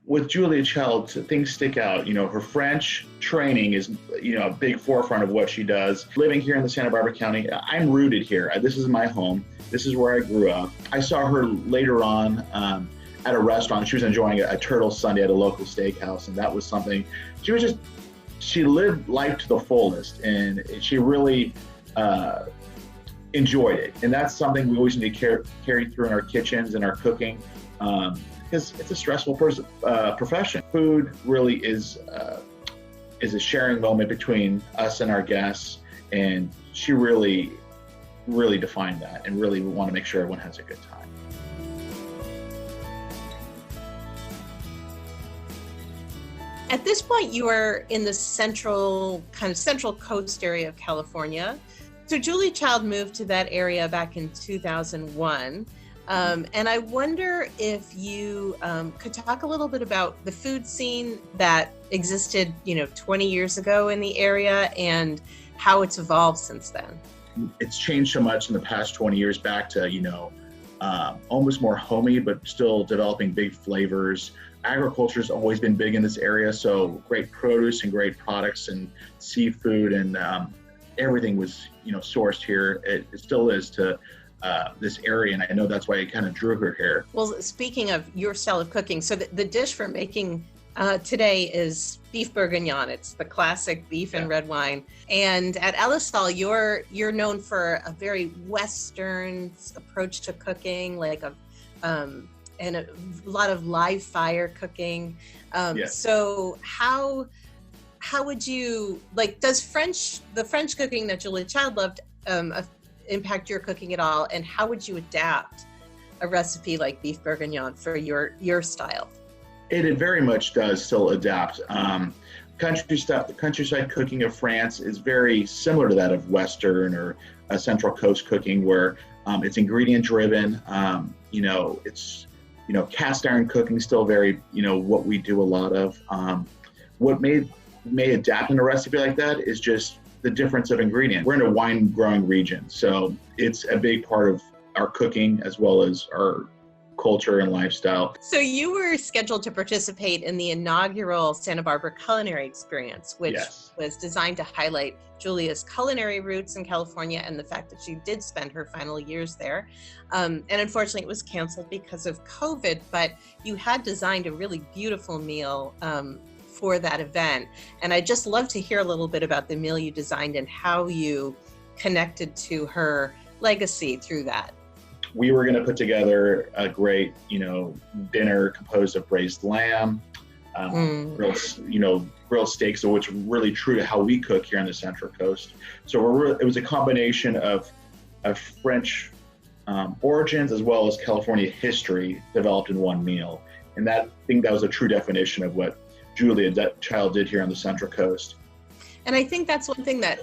with Julia Child, things stick out. Her French training is, a big forefront of what she does. Living here in the Santa Barbara County, I'm rooted here. This is my home. This is where I grew up. I saw her later on at a restaurant. She was enjoying a turtle sundae at a local steakhouse, and that was something. She lived life to the fullest, and she really enjoyed it. And that's something we always need to carry through in our kitchens and our cooking. Because it's a stressful profession. Food really is a sharing moment between us and our guests, and she really, really defined that, and really want to make sure everyone has a good time. At this point, you are in the central coast area of California. So Julia Child moved to that area back in 2001. And I wonder if you could talk a little bit about the food scene that existed, 20 years ago in the area and how it's evolved since then. It's changed so much in the past 20 years back to, almost more homey, but still developing big flavors. Agriculture has always been big in this area, so great produce and great products and seafood and everything was, sourced here. It still is to this area, and I know that's why it kind of drew her here. Well, speaking of your style of cooking, so the dish for making today is beef bourguignon. It's the classic beef and red wine. And at Elisal, you're known for a very Western approach to cooking, and a lot of live fire cooking. So how would you does the French cooking that Julia Child loved impact your cooking at all, and how would you adapt a recipe like beef bourguignon for your style? It very much does still adapt. The countryside cooking of France is very similar to that of Western or Central Coast cooking, where it's ingredient driven. It's cast iron cooking still very what we do a lot of. What may adapt in a recipe like that is just the difference of ingredients. We're in a wine growing region, so it's a big part of our cooking as well as our culture and lifestyle. So you were scheduled to participate in the inaugural Santa Barbara Culinary Experience, which was designed to highlight Julia's culinary roots in California and the fact that she did spend her final years there. And unfortunately, it was canceled because of COVID, but you had designed a really beautiful meal for that event. And I'd just love to hear a little bit about the meal you designed and how you connected to her legacy through that. We were going to put together a great, dinner composed of braised lamb, grilled steaks, which are really true to how we cook here on the Central Coast. So it was a combination of French origins as well as California history developed in one meal. And I think that was a true definition of what Julia Child did here on the Central Coast. And I think that's one thing that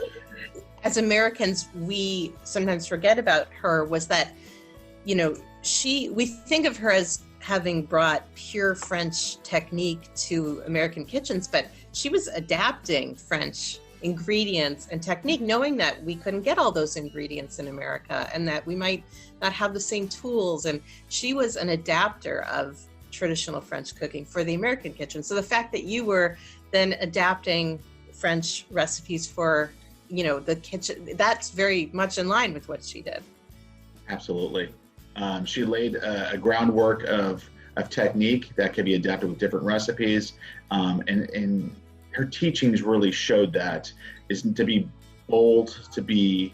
as Americans, we sometimes forget about her was that, we think of her as having brought pure French technique to American kitchens, but she was adapting French ingredients and technique, knowing that we couldn't get all those ingredients in America and that we might not have the same tools. And she was an adapter of traditional French cooking for the American kitchen. So the fact that you were then adapting French recipes for, the kitchen, that's very much in line with what she did. Absolutely. She laid a groundwork of technique that could be adapted with different recipes. And her teachings really showed that is to be bold, to be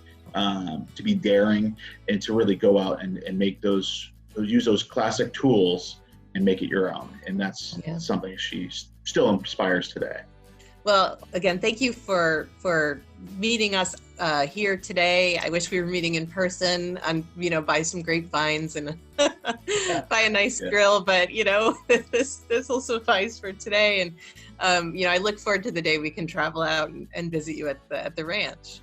daring, and to really go out and make use those classic tools and make it your own. And that's something she still inspires today. Well, again, thank you for meeting us here today. I wish we were meeting in person and, by some grapevines and by a nice grill, but, this will suffice for today. And, I look forward to the day we can travel out and visit you at the ranch.